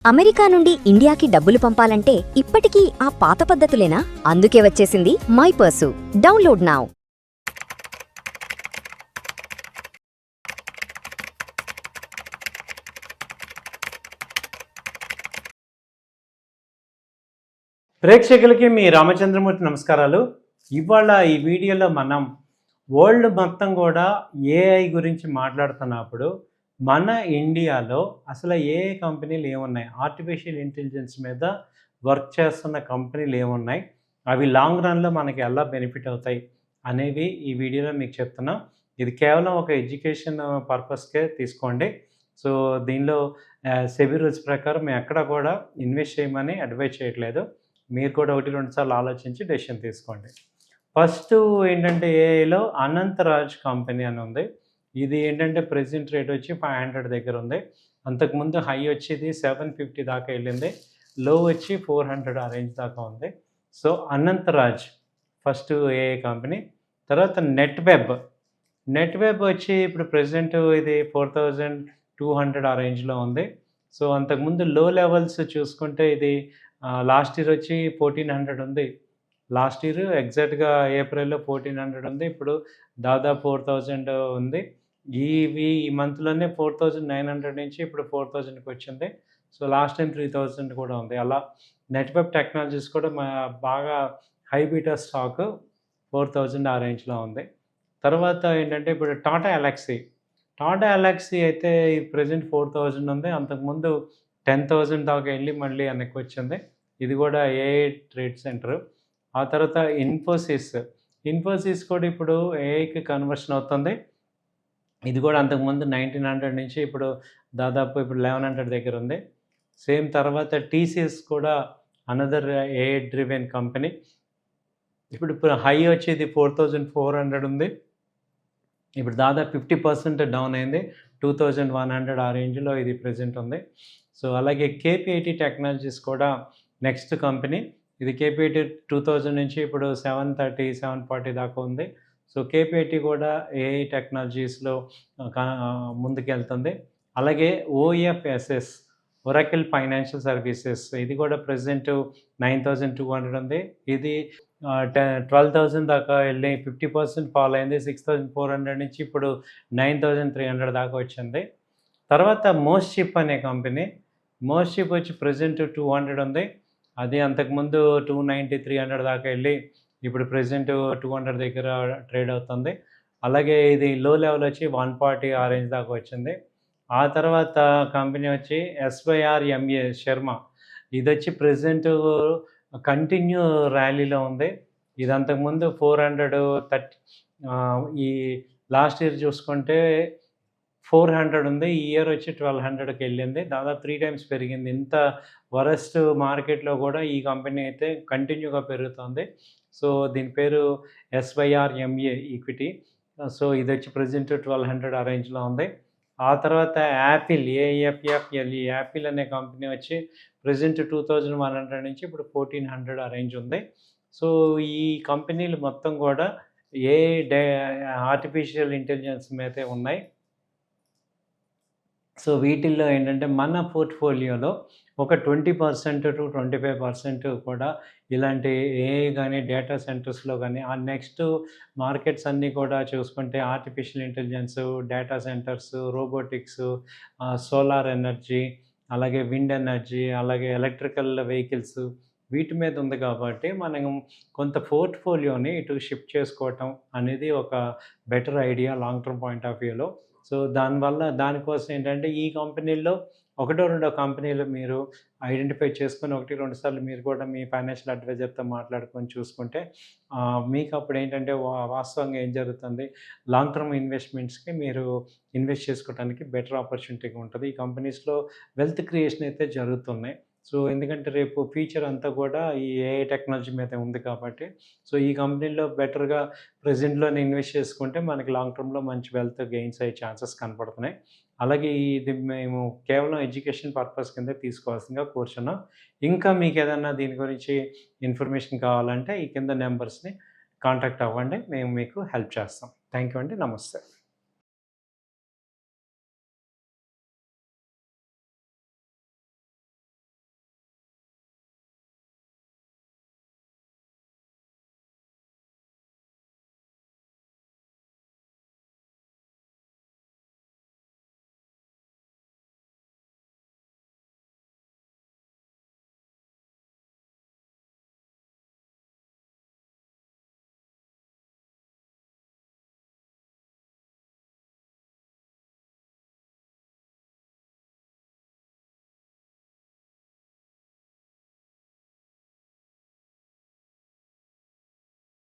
America నుండి ఇండియాకి డబ్బులు పంపాలంటే ఇప్పటికీ ఆ పాత పద్ధతులేనా? అందుకే వచ్చేసింది మైపర్సు. Download now. ప్రేక్షకులకి మీ రామచంద్రమూర్తి నమస్కారాలు. ఇవాళ ఈ వీడియోలో మనం వరల్డ్ మొత్తం కూడా ఏఐ గురించి మాట్లాడుతున్నప్పుడు మన ఇండియాలో అసలు ఏఐ కంపెనీలు ఏమున్నాయి, ఆర్టిఫిషియల్ ఇంటెలిజెన్స్ మీద వర్క్ చేస్తున్న కంపెనీలు ఏమున్నాయి, అవి లాంగ్ రన్లో మనకి ఎలా బెనిఫిట్ అవుతాయి అనేవి ఈ వీడియోలో మీకు చెప్తున్నాం. ఇది కేవలం ఒక ఎడ్యుకేషన్ పర్పస్కే తీసుకోండి. సో దీనిలో సెబీ రూల్స్ ప్రకారం మేము ఎక్కడ కూడా ఇన్వెస్ట్ చేయమని అడ్వైజ్ చేయట్లేదు. మీరు కూడా 1-2 సార్లు ఆలోచించి డెసిషన్ తీసుకోండి. ఫస్ట్ ఏంటంటే ఏఐలో అనంతరాజ్ కంపెనీ అని ఉంది. ఇది ఏంటంటే ప్రెజెంట్ రేట్ వచ్చి 500 దగ్గర ఉంది. అంతకుముందు హై వచ్చేది 750 దాకా వెళ్ళింది, లో వచ్చి 400 ఆ రేంజ్ దాకా ఉంది. So Anantharaj first AI company. తర్వాత నెట్ వెబ్ వచ్చి ఇప్పుడు ప్రెజెంట్ ఇది 4200 ఆ రేంజ్లో ఉంది. సో అంతకుముందు లో లెవెల్స్ చూసుకుంటే ఇది లాస్ట్ ఇయర్ వచ్చి 1400 ఉంది. లాస్ట్ ఇయర్ ఎగ్జాక్ట్గా ఏప్రిల్లో 1400 ఉంది. ఇప్పుడు దాదాపు 4000 ఉంది. ఈ మంత్లోనే 4900 నుంచి ఇప్పుడు 4000కి వచ్చింది. సో లాస్ట్ టైం 3000 కూడా ఉంది. అలా నెట్వెబ్ టెక్నాలజీస్ కూడా బాగా హై బీటా స్టాక్ 4000 ఆ రేంజ్లో ఉంది. తర్వాత ఏంటంటే ఇప్పుడు టాటా ఎలక్సీ అయితే ప్రజెంట్ 4000 ఉంది. అంతకుముందు 10,000 దాకా వెళ్ళి మళ్ళీ వెనక్కి వచ్చింది. ఇది కూడా ఏఐ ట్రేడ్ సెంటర్. ఆ తర్వాత ఇన్ఫోసిస్ కూడా ఇప్పుడు ఏఐకి కన్వర్షన్ అవుతుంది. ఇది కూడా అంతకుముందు 1900 నుంచి ఇప్పుడు దాదాపు ఇప్పుడు 1100 దగ్గర ఉంది. సేమ్ తర్వాత టీసీఎస్ కూడా అనదర్ ఏఐ డ్రివెన్ కంపెనీ. ఇప్పుడు హై వచ్చేది 4400 ఉంది. ఇప్పుడు దాదాపు 50% డౌన్ అయింది. 2100 ఆ రేంజ్లో ఇది ప్రెజెంట్ ఉంది. సో అలాగే కేపీఐటీ టెక్నాలజీస్ కూడా నెక్స్ట్ కంపెనీ. ఇది కేపీఐటీ 2000 నుంచి ఇప్పుడు 730, 740 దాకా ఉంది. సో కేపీఐటీ కూడా ఏఐ టెక్నాలజీస్లో ముందుకెళ్తుంది. అలాగే ఓఎఫ్ఎస్ఎస్ ఒరాకిల్ ఫైనాన్షియల్ సర్వీసెస్, ఇది కూడా ప్రెజెంట్ 9200 ఉంది. ఇది 12,000 దాకా వెళ్ళి 50% ఫాల్ అయింది. 6400 నుంచి ఇప్పుడు 9300 దాకా వచ్చింది. తర్వాత మోస్చిప్ అనే కంపెనీ. మోస్చిప్ వచ్చి ప్రెజెంట్ 200 ఉంది. అది అంతకుముందు 290, 300 దాకా వెళ్ళి ఇప్పుడు ప్రెజెంట్ 200 దగ్గర ట్రేడ్ అవుతుంది. అలాగే ఇది లో లెవెల్ వచ్చి 140 ఆ రేంజ్ దాకా వచ్చింది. ఆ తర్వాత కంపెనీ వచ్చి SYRMA శర్మ. ఇది వచ్చి ప్రెజెంట్ కంటిన్యూ ర్యాలీలో ఉంది. ఇది అంతకుముందు 430, ఈ లాస్ట్ ఇయర్ చూసుకుంటే 400 ఉంది. ఈ ఇయర్ వచ్చి 1200కి వెళ్ళింది. దాదాపు 3 times పెరిగింది. ఇంత వరస్ట్ మార్కెట్లో కూడా ఈ కంపెనీ అయితే కంటిన్యూగా పెరుగుతుంది. సో దీని పేరు SYRMA ఈక్విటీ. సో ఇది వచ్చి ప్రెజెంట్ 1200 ఆ రేంజ్లో ఉంది. ఆ తర్వాత యాపిల్, యాపిల్ అనే కంపెనీ వచ్చి ప్రెజెంట్ 2100 నుంచి ఇప్పుడు 1400 ఆ రేంజ్ ఉంది. సో ఈ కంపెనీలు మొత్తం కూడా ఆర్టిఫిషియల్ ఇంటెలిజెన్స్ మీదే ఉన్నాయి. సో వీటిల్లో ఏంటంటే మన పోర్ట్ఫోలియోలో ఒక 20% to 25% కూడా ఇలాంటి ఏఐ కానీ డేటా సెంటర్స్లో కానీ, ఆ నెక్స్ట్ మార్కెట్స్ అన్నీ కూడా చూసుకుంటే artificial intelligence, data centres, robotics, solar energy, అలాగే విండ్ ఎనర్జీ, అలాగే ఎలక్ట్రికల్ వెహికల్స్, వీటి మీద ఉంది. కాబట్టి మనం కొంత పోర్ట్ఫోలియోని ఇటు షిఫ్ట్ చేసుకోవటం అనేది ఒక better idea long term point of వ్యూలో. సో దానికోసం ఏంటంటే ఈ కంపెనీల్లో 1-2 కంపెనీలు మీరు ఐడెంటిఫై చేసుకొని 1-2 సార్లు మీరు కూడా మీ ఫైనాన్షియల్ అడ్వైజర్తో మాట్లాడుకొని చూసుకుంటే మీకు అప్పుడు ఏంటంటే వాస్తవంగా ఏం జరుగుతుంది, లాంగ్ టర్మ్ ఇన్వెస్ట్మెంట్స్కి మీరు ఇన్వెస్ట్ చేసుకోవడానికి బెటర్ ఆపర్చునిటీగా ఉంటుంది. ఈ కంపెనీస్లో వెల్త్ క్రియేషన్ అయితే జరుగుతున్నాయి. సో ఎందుకంటే రేపు ఫ్యూచర్ అంతా కూడా ఈ ఏఐ టెక్నాలజీ మీద ఉంది కాబట్టి, సో ఈ కంపెనీలో బెటర్గా ప్రెజెంట్లోనే ఇన్వెస్ట్ చేసుకుంటే మనకి లాంగ్ టర్మ్లో మంచి వెల్త్ గెయిన్స్ అయ్యే ఛాన్సెస్ కనపడుతున్నాయి. అలాగే ఇది మేము కేవలం ఎడ్యుకేషన్ పర్పస్ కింద తీసుకోవాల్సిందిగా కోరుచున్నాం. ఇంకా మీకు ఏదైనా దీని గురించి ఇన్ఫర్మేషన్ కావాలంటే ఈ కింద నెంబర్స్ని కాంటాక్ట్ అవ్వండి, మేము మీకు హెల్ప్ చేస్తాం. థ్యాంక్ యూ అండి. నమస్తే.